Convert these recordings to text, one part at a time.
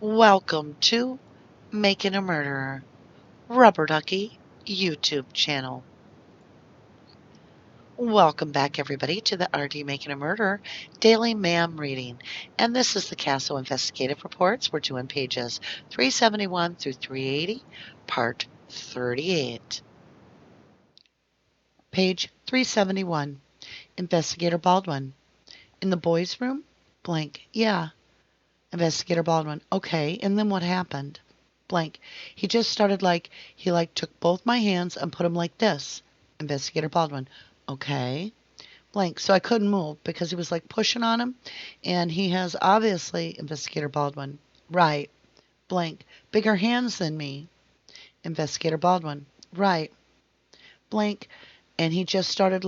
Welcome to Making a Murderer, Rubberducky YouTube channel. Welcome back, everybody, to the RD Making a Murderer daily MaM reading. And this is the CASO Investigative Reports. We're doing pages 371 through 380, part 38. Page 371. Investigator Baldwin. In the boys' room? Blank. Yeah. Investigator Baldwin. Okay, and then what happened? Blank. He just started he took both my hands and put them like this. Investigator Baldwin. Okay. Blank. So I couldn't move because he was like pushing on him. And he has obviously, Investigator Baldwin. Right. Blank. Bigger hands than me. Investigator Baldwin. Right. Blank. And he just started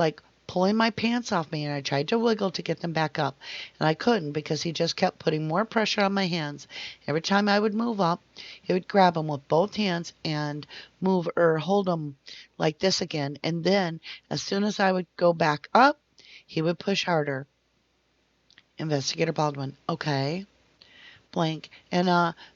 pulling my pants off me, and I tried to wiggle to get them back up, and I couldn't because he just kept putting more pressure on my hands. Every time I would move up, he would grab them with both hands and move or hold them like this again, and then as soon as I would go back up, he would push harder. Investigator Baldwin. Okay. Blank. And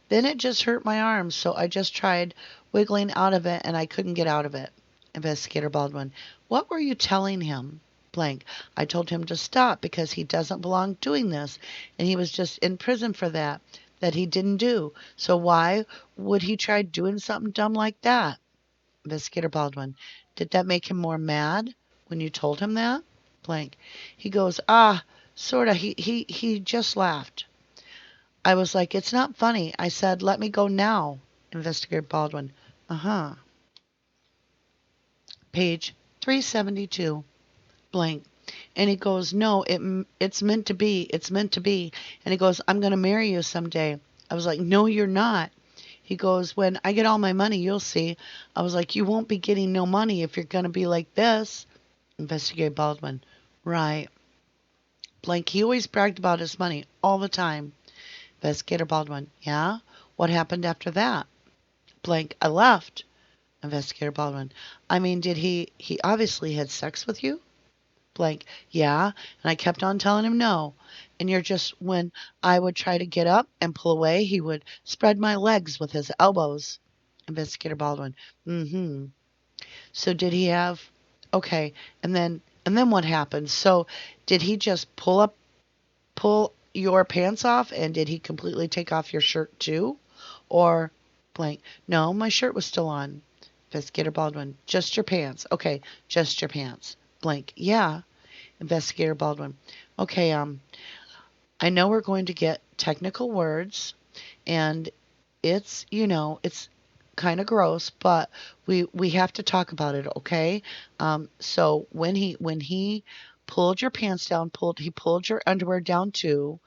then it just hurt my arms, so I just tried wiggling out of it, and I couldn't get out of it. Investigator Baldwin. What were you telling him? Blank. I told him to stop because he doesn't belong doing this, and he was just in prison for that he didn't do. So why would he try doing something dumb like that? Investigator Baldwin. Did that make him more mad when you told him that? Blank. He goes, sorta. He just laughed. I was like, it's not funny. I said, let me go now. Investigator Baldwin. Uh-huh. Page 372. Blank. And he goes, no, it's meant to be. It's meant to be. And he goes, I'm going to marry you someday. I was like, no, you're not. He goes, when I get all my money, you'll see. I was like, you won't be getting no money if you're going to be like this. Investigator Baldwin. Right. Blank. He always bragged about his money all the time. Investigator Baldwin. Yeah? What happened after that? Blank. I left. Investigator Baldwin. I mean, did he obviously had sex with you? Blank. Yeah. And I kept on telling him no. And you're just, when I would try to get up and pull away, he would spread my legs with his elbows. Investigator Baldwin. Mm-hmm. So did he have, okay. And then what happened? So did he just pull your pants off, and did he completely take off your shirt too? Or blank. No, my shirt was still on. Investigator Baldwin. Just your pants. Okay, just your pants. Blank. Yeah. Investigator Baldwin. Okay, I know we're going to get technical words, and it's kind of gross, but we have to talk about it, okay? So when he pulled your pants down, he pulled your underwear down too.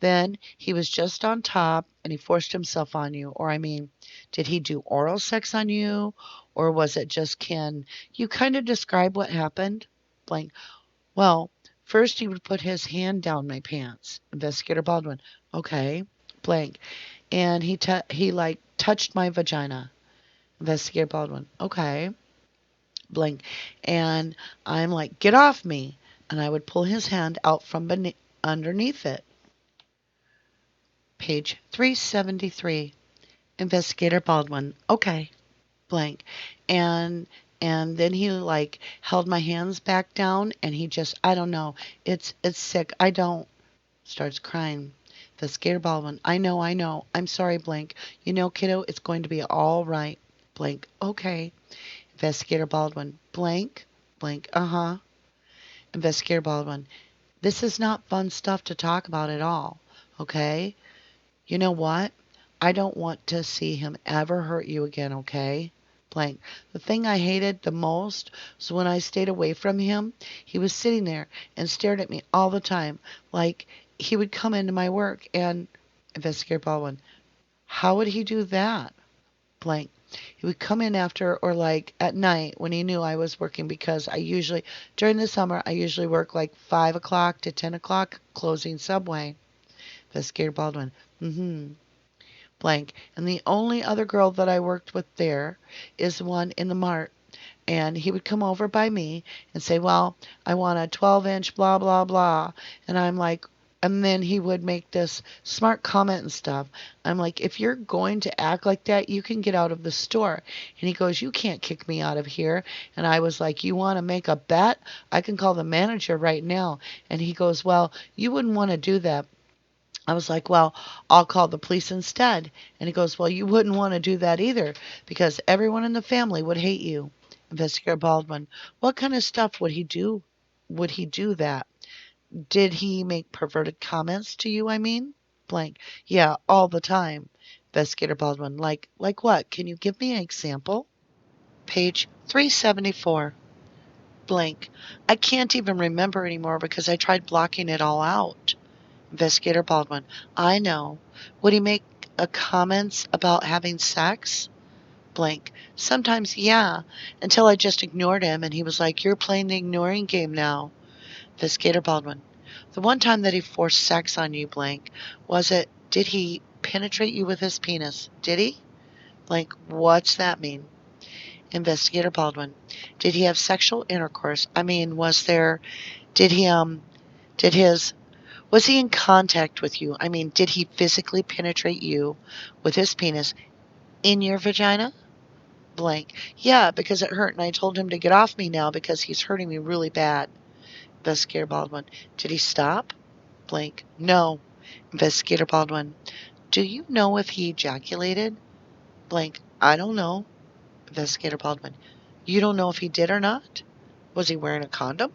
Then he was just on top and he forced himself on you. Or, I mean, did he do oral sex on you? Or was it just, can you kind of describe what happened? Blank. Well, first he would put his hand down my pants. Investigator Baldwin. Okay. Blank. And he touched my vagina. Investigator Baldwin. Okay. Blank. And I'm like, get off me. And I would pull his hand out from underneath it. Page 373. Investigator Baldwin. Okay. Blank. And then he held my hands back down, and he just, I don't know. It's sick. I don't. Starts crying. Investigator Baldwin. I know. I'm sorry, Blank. You know, kiddo, it's going to be all right. Blank. Okay. Investigator Baldwin. Blank. Blank. Uh-huh. Investigator Baldwin. This is not fun stuff to talk about at all. Okay? You know what? I don't want to see him ever hurt you again, okay? Blank. The thing I hated the most was when I stayed away from him. He was sitting there and stared at me all the time. Like he would come into my work and Investigator Baldwin. How would he do that? Blank. He would come in after or at night when he knew I was working, because during the summer, I usually work 5 o'clock to 10 o'clock closing Subway. Investigator Baldwin. Mm-hmm. Blank. And the only other girl that I worked with there is one in the mart. And he would come over by me and say, well, I want a 12-inch blah, blah, blah. And I'm like, And then he would make this smart comment and stuff. I'm like, if you're going to act like that, you can get out of the store. And he goes, you can't kick me out of here. And I was like, you want to make a bet? I can call the manager right now. And he goes, well, you wouldn't want to do that. I was like, well, I'll call the police instead. And he goes, well, you wouldn't want to do that either because everyone in the family would hate you. Investigator Baldwin, what kind of stuff would he do? Would he do that? Did he make perverted comments to you, I mean? Blank. Yeah, all the time. Investigator Baldwin. Like what? Can you give me an example? Page 374. Blank. I can't even remember anymore because I tried blocking it all out. Investigator Baldwin. I know. Would he make comments about having sex? Blank. Sometimes, yeah, until I just ignored him and he was like, you're playing the ignoring game now. Investigator Baldwin. The one time that he forced sex on you, blank, did he penetrate you with his penis? Did he? Blank, what's that mean? Investigator Baldwin. Did he have sexual intercourse? I mean, did he, did his, was he in contact with you? I mean, did he physically penetrate you with his penis in your vagina? Blank. Yeah, because it hurt and I told him to get off me now because he's hurting me really bad. Investigator Baldwin. Did he stop? Blank. No. Investigator Baldwin. Do you know if he ejaculated? Blank. I don't know. Investigator Baldwin. You don't know if he did or not? Was he wearing a condom?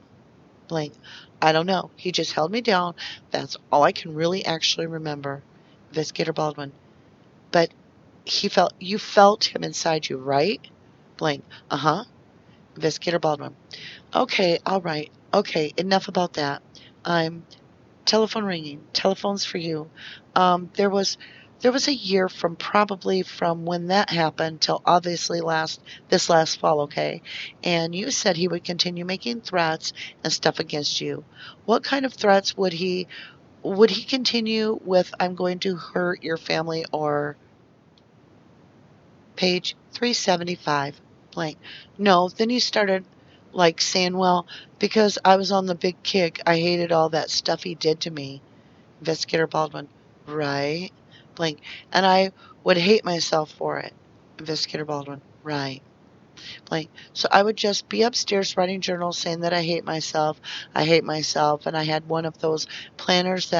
Blank. I don't know. He just held me down. That's all I can really actually remember. Investigator Baldwin. But you felt him inside you, right? Blank. Uh-huh. Investigator Baldwin. Okay, all right. Okay, enough about that. I'm telephone ringing. Telephone's for you. There was a year from when that happened till obviously this last fall, okay? And you said he would continue making threats and stuff against you. What kind of threats would he continue with? I'm going to hurt your family or page 375 blank. No, then he started like saying, well, because I was on the big kick, I hated all that stuff he did to me. Investigator Baldwin. Right. Blank. And I would hate myself for it. Investigator Baldwin. Right. Blank. So I would just be upstairs writing journals saying that I hate myself. I hate myself. And I had one of those planners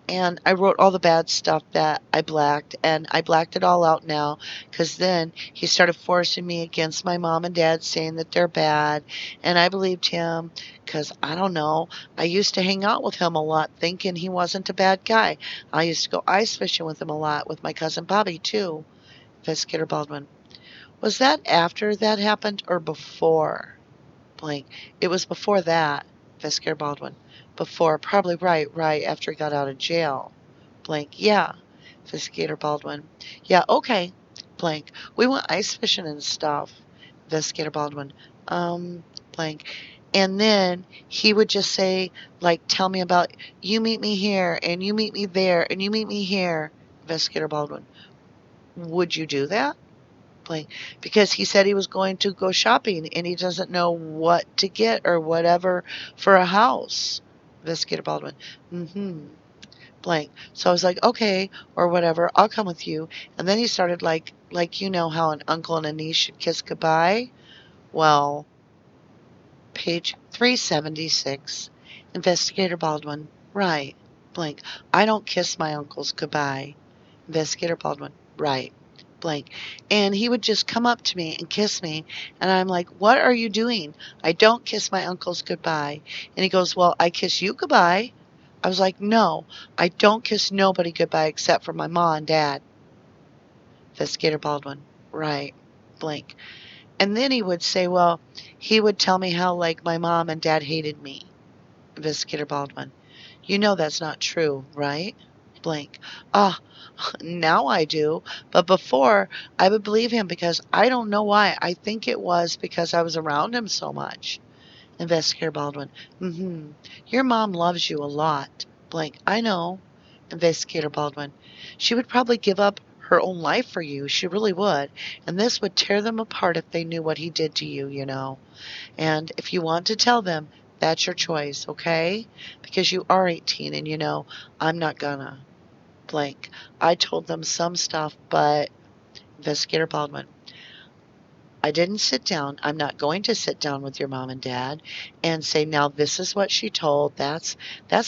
and I wrote all the bad stuff that I blacked, and I blacked it all out now because then he started forcing me against my mom and dad saying that they're bad, and I believed him because, I don't know, I used to hang out with him a lot thinking he wasn't a bad guy. I used to go ice fishing with him a lot with my cousin Bobby, too. Investigator Baldwin. Was that after that happened or before? Blank. It was before that. Investigator Baldwin. Before, probably right after he got out of jail. Blank. Yeah. Investigator Baldwin. Yeah, okay. Blank. We went ice fishing and stuff. Investigator Baldwin. Blank. And then he would just say, like, tell me about, you meet me here, and you meet me there, and you meet me here. Investigator Baldwin. Would you do that? Blank. Because he said he was going to go shopping and he doesn't know what to get or whatever for a house. Investigator Baldwin. Mm-hmm. Blank. So I was like, okay, or whatever, I'll come with you. And then he started like you know how an uncle and a niece should kiss goodbye? Well, page 376. Investigator Baldwin. Right. Blank. I don't kiss my uncles goodbye. Investigator Baldwin. Right. Blank. And he would just come up to me and kiss me. And I'm like, what are you doing? I don't kiss my uncles goodbye. And he goes, well, I kiss you goodbye. I was like, no, I don't kiss nobody goodbye except for my mom and dad. Investigator Baldwin. Right. Blank. And then he would say, well, he would tell me how, like, my mom and dad hated me. Investigator Baldwin. You know that's not true, right? Blank. Ah, now I do. But before, I would believe him because I don't know why. I think it was because I was around him so much. Investigator Baldwin. Mm-hmm. Your mom loves you a lot. Blank. I know. Investigator Baldwin. She would probably give up her own life for you. She really would. And this would tear them apart if they knew what he did to you, you know. And if you want to tell them, That's your choice, okay? Because you are 18 and you know, I'm not gonna blank. I told them some stuff, but Investigator Baldwin, I didn't sit down. I'm not going to sit down with your mom and dad and say, now this is what she told. That's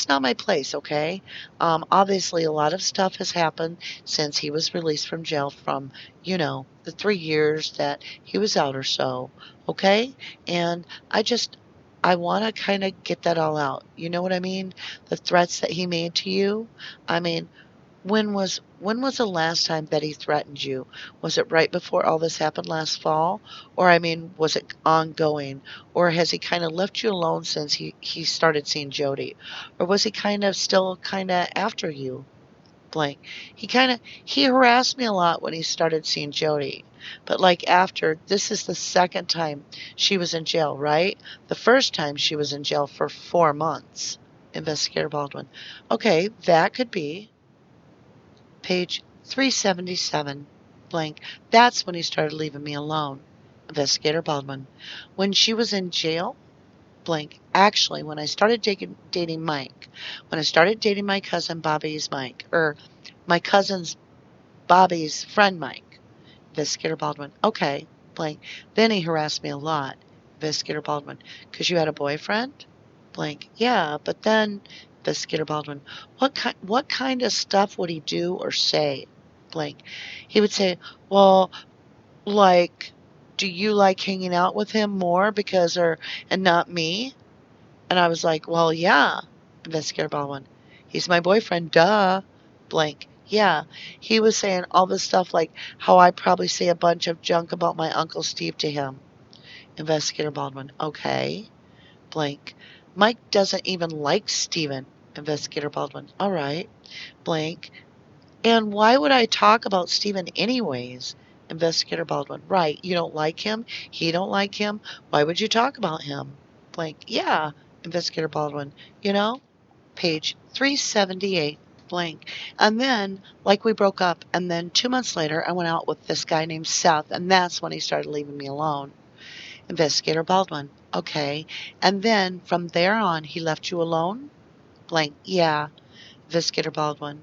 not my place, okay? Obviously, a lot of stuff has happened since he was released from jail from, you know, the 3 years that he was out or so, okay? And I want to kind of get that all out. You know what I mean? The threats that he made to you. I mean, when was the last time that he threatened you? Was it right before all this happened last fall? Or I mean, was it ongoing? Or has he kind of left you alone since he started seeing Jody? Or was he kind of still kind of after you? Blank. He harassed me a lot when he started seeing Jody. But like after, this is the second time she was in jail, right? The first time she was in jail for 4 months. Investigator Baldwin. Okay, that could be. Page 377, blank. That's when he started leaving me alone. Investigator Baldwin. When she was in jail, blank. Actually, when I started dating Mike, when I started dating my cousin Bobby's Mike, or my cousin's Bobby's friend Mike. Investigator Baldwin. Okay, blank. Then he harassed me a lot. Investigator Baldwin. Because you had a boyfriend? Blank. Yeah, but then, Investigator Baldwin. What kind of stuff would he do or say? Blank. He would say, well, like, do you like hanging out with him more and not me? And I was like, well, yeah. Investigator Baldwin. He's my boyfriend, duh. Blank. Yeah. He was saying all this stuff like how I probably say a bunch of junk about my Uncle Steve to him. Investigator Baldwin. Okay. Blank. Mike doesn't even like Steven. Investigator Baldwin. All right. Blank. And why would I talk about Steven anyways? Investigator Baldwin. Right. You don't like him. He don't like him. Why would you talk about him? Blank. Yeah. Investigator Baldwin. You know? Page 378. Blank. And then, like we broke up, and then 2 months later, I went out with this guy named Seth, and that's when he started leaving me alone. Investigator Baldwin. Okay. And then from there on, he left you alone? Blank. Yeah. Investigator Baldwin.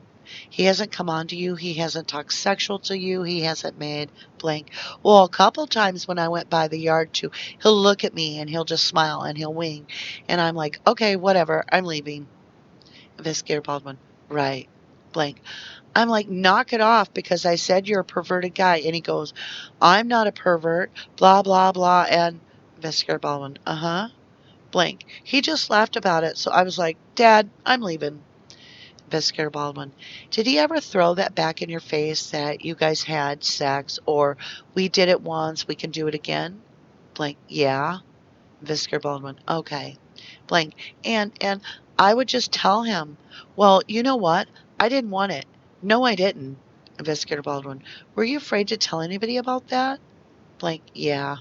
He hasn't come on to you. He hasn't talked sexual to you. He hasn't made blank. Well, a couple times when I went by the yard too, he'll look at me and he'll just smile and he'll wink. And I'm like, okay, whatever. I'm leaving. Investigator Baldwin. Right. Blank. I'm like, knock it off because I said you're a perverted guy. And he goes, I'm not a pervert, blah, blah, blah. And Investigator Baldwin, uh-huh. Blank. He just laughed about it. So I was like, Dad, I'm leaving. Investigator Baldwin. Did he ever throw that back in your face that you guys had sex or we did it once, we can do it again? Blank. Yeah. Investigator Baldwin. Okay. Blank. And I would just tell him, well, you know what? I didn't want it. No, I didn't. Investigator Baldwin. Were you afraid to tell anybody about that? Blank. Yeah.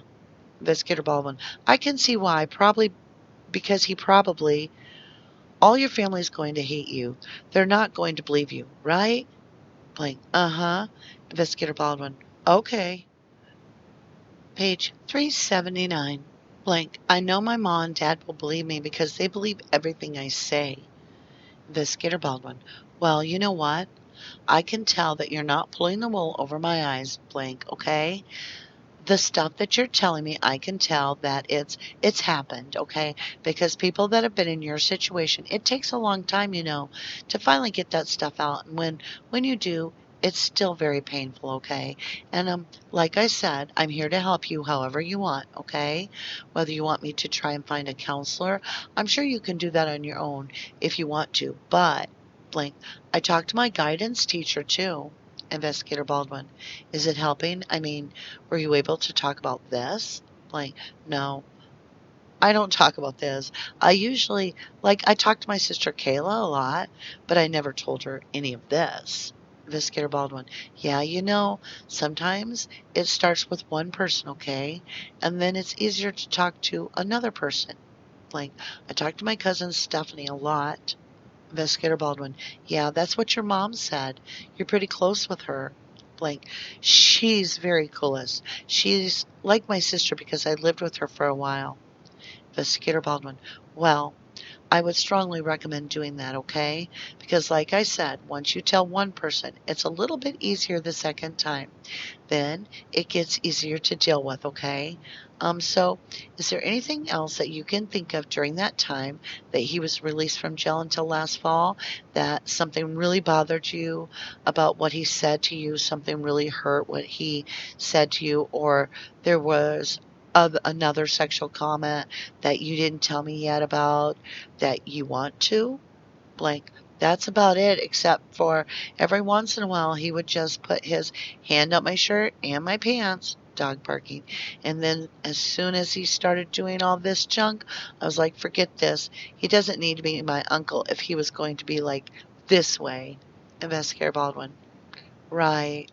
Investigator Baldwin. I can see why. Probably because all your family is going to hate you. They're not going to believe you, right? Blank. Uh-huh. Investigator Baldwin. Okay. Page 379. Blank. I know my mom and dad will believe me because they believe everything I say. Investigator Baldwin. Well, you know what? I can tell that you're not pulling the wool over my eyes, blank, okay? The stuff that you're telling me, I can tell that it's happened, okay? Because people that have been in your situation, it takes a long time, you know, to finally get that stuff out. And when you do, it's still very painful, okay? And like I said, I'm here to help you however you want, okay? Whether you want me to try and find a counselor, I'm sure you can do that on your own if you want to. But blank, I talked to my guidance teacher too. Investigator Baldwin. Is it helping? I mean, were you able to talk about this? Like, no, I don't talk about this. I talk to my sister Kayla a lot, but I never told her any of this. Investigator Baldwin. Yeah, you know, sometimes it starts with one person, okay? And then it's easier to talk to another person. Like, I talk to my cousin Stephanie a lot. Investigator Baldwin. Yeah, that's what your mom said. You're pretty close with her. Blank. She's very coolest. She's like my sister because I lived with her for a while. Investigator Baldwin. Well, I would strongly recommend doing that, okay? Because like I said, once you tell one person, it's a little bit easier the second time. Then it gets easier to deal with, okay? So is there anything else that you can think of during that time that he was released from jail until last fall, that something really bothered you about what he said to you, something really hurt what he said to you, or there was another sexual comment that you didn't tell me yet about that you want to? Blank. That's about it, except for every once in a while he would just put his hand up my shirt and my pants, dog barking. And then as soon as he started doing all this junk, I was like, forget this. He doesn't need to be my uncle if he was going to be like this way. Investigator Baldwin. Right.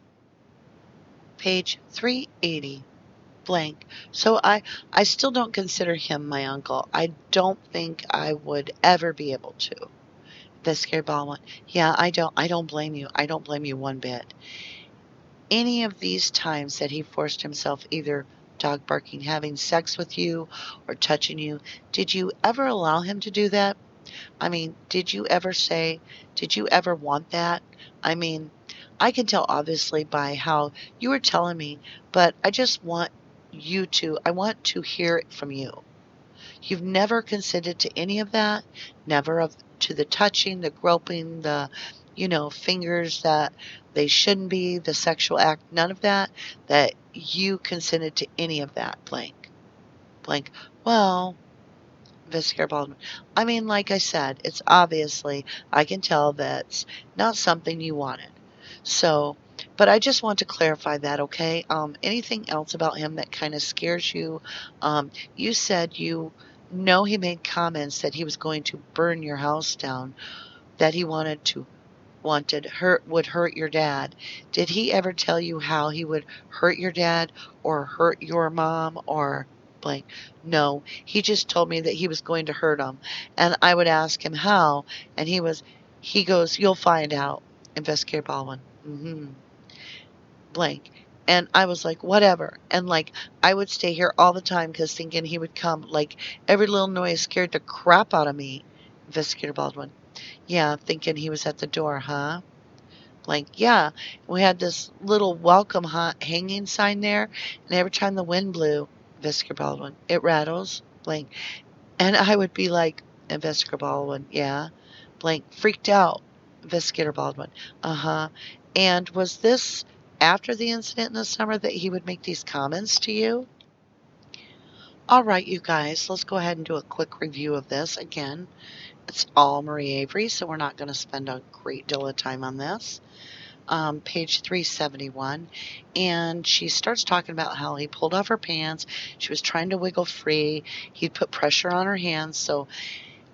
Page 380. Blank. So I still don't consider him my uncle. I don't think I would ever be able to. Investigator Baldwin. Yeah, I don't blame you. I don't blame you one bit. Any of these times that he forced himself either dog barking, having sex with you, or touching you, did you ever allow him to do that? I mean, did you ever want that? I mean, I can tell obviously by how you were telling me, but I want to hear it from you. You've never consented to any of that, never to the touching, the groping, the, fingers that they shouldn't be, the sexual act, none of that, that you consented to any of that, blank, blank. Well, Investigator Baldwin, I mean, like I said, it's obviously, I can tell that's not something you wanted. So, but I just want to clarify that, okay? Anything else about him that kind of scares you? You said you know he made comments that he was going to burn your house down, that he would hurt your dad. Did he ever tell you how he would hurt your dad or hurt your mom or blank? No, he just told me that he was going to hurt him. And I would ask him how, and he goes, "You'll find out." Investigator Baldwin. Blank. And I was like, whatever. And like, I would stay here all the time because thinking he would come. Like, every little noise scared the crap out of me. Investigator Baldwin. Yeah, thinking he was at the door, huh? Blank. Yeah, we had this little welcome hanging sign there, and every time the wind blew, Investigator Baldwin, it rattles. Blank. And I would be like, Investigator Baldwin, yeah. Blank. Freaked out. Investigator Baldwin. Uh-huh. And was this after the incident in the summer that he would make these comments to you? All right, you guys, let's go ahead and do a quick review of this. Again, it's all Marie Avery, so we're not going to spend a great deal of time on this. Page 371, and she starts talking about how he pulled off her pants. She was trying to wiggle free. He'd put pressure on her hands. So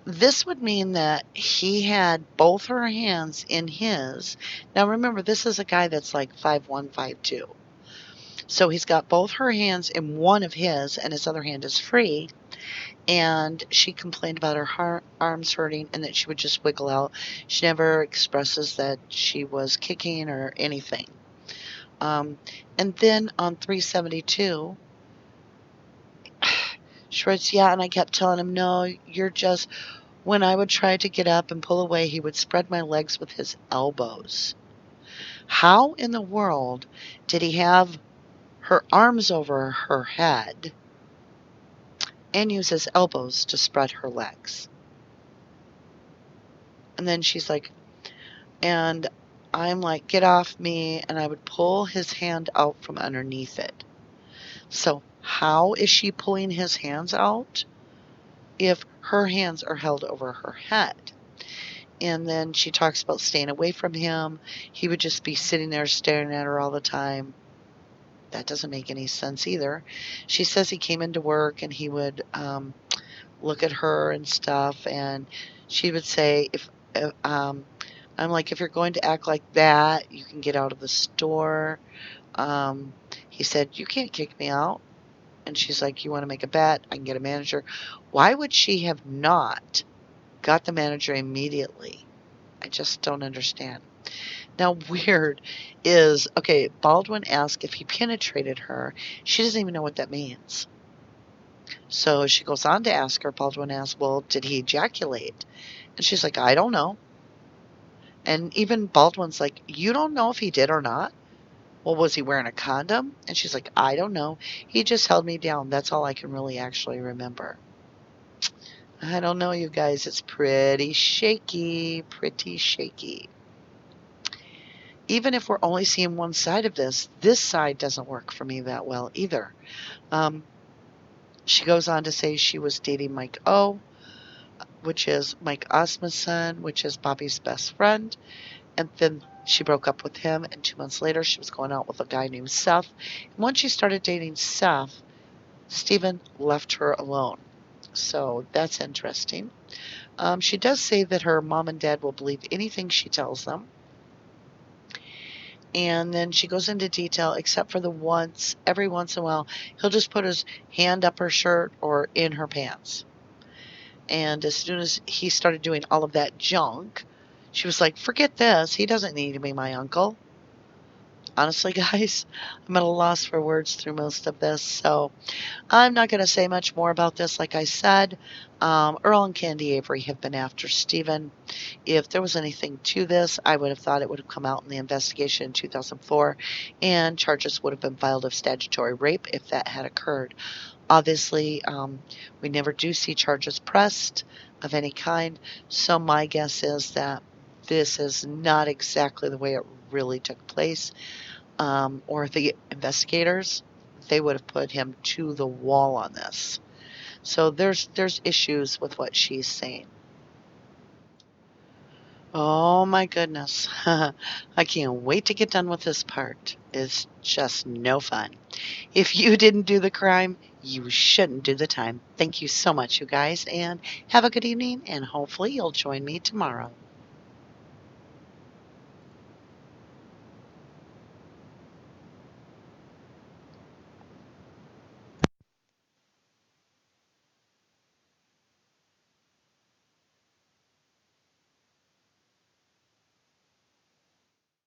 this would mean that he had both her hands in his. Now remember, this is a guy that's like 5'1", 5'2". So he's got both her hands in one of his, and his other hand is free. And she complained about her arms hurting and that she would just wiggle out. She never expresses that she was kicking or anything. And then on 372, she writes, yeah, and I kept telling him, no, you're just, when I would try to get up and pull away, he would spread my legs with his elbows. How in the world did he have her arms over her head and use his elbows to spread her legs? And then she's like, and I'm like, get off me, and I would pull his hand out from underneath it. So how is she pulling his hands out if her hands are held over her head? And then she talks about staying away from him. He would just be sitting there staring at her all the time. That doesn't make any sense either. She says he came into work and he would look at her and stuff, and she would say, I'm like, if you're going to act like that, you can get out of the store. He said, you can't kick me out. And she's like, you want to make a bet? I can get a manager. Why would she have not got the manager immediately? I just don't understand. Now, weird is, okay, Baldwin asked if he penetrated her. She doesn't even know what that means. So she goes on to ask her, Baldwin asks, well, did he ejaculate? And she's like, I don't know. And even Baldwin's like, you don't know if he did or not? Well, was he wearing a condom? And she's like, I don't know. He just held me down. That's all I can really actually remember. I don't know, you guys. It's pretty shaky. Pretty shaky. Even if we're only seeing one side of this side doesn't work for me that well either. She goes on to say she was dating Mike O, which is Mike Osmondson, which is Bobby's best friend. And then she broke up with him, and 2 months later, she was going out with a guy named Seth. And once she started dating Seth, Steven left her alone. So that's interesting. She does say that her mom and dad will believe anything she tells them. And then she goes into detail, except for every once in a while, he'll just put his hand up her shirt or in her pants. And as soon as he started doing all of that junk, she was like, forget this. He doesn't need to be my uncle. Honestly, guys, I'm at a loss for words through most of this, so I'm not going to say much more about this. Like I said, Earl and Candy Avery have been after Steven. If there was anything to this, I would have thought it would have come out in the investigation in 2004, and charges would have been filed of statutory rape if that had occurred. Obviously, we never do see charges pressed of any kind, so my guess is that this is not exactly the way it really took place. Or the investigators, they would have put him to the wall on this. So there's issues with what she's saying. Oh my goodness. I can't wait to get done with this part. It's just no fun. If you didn't do the crime, you shouldn't do the time. Thank you so much, you guys, and have a good evening, and hopefully you'll join me tomorrow.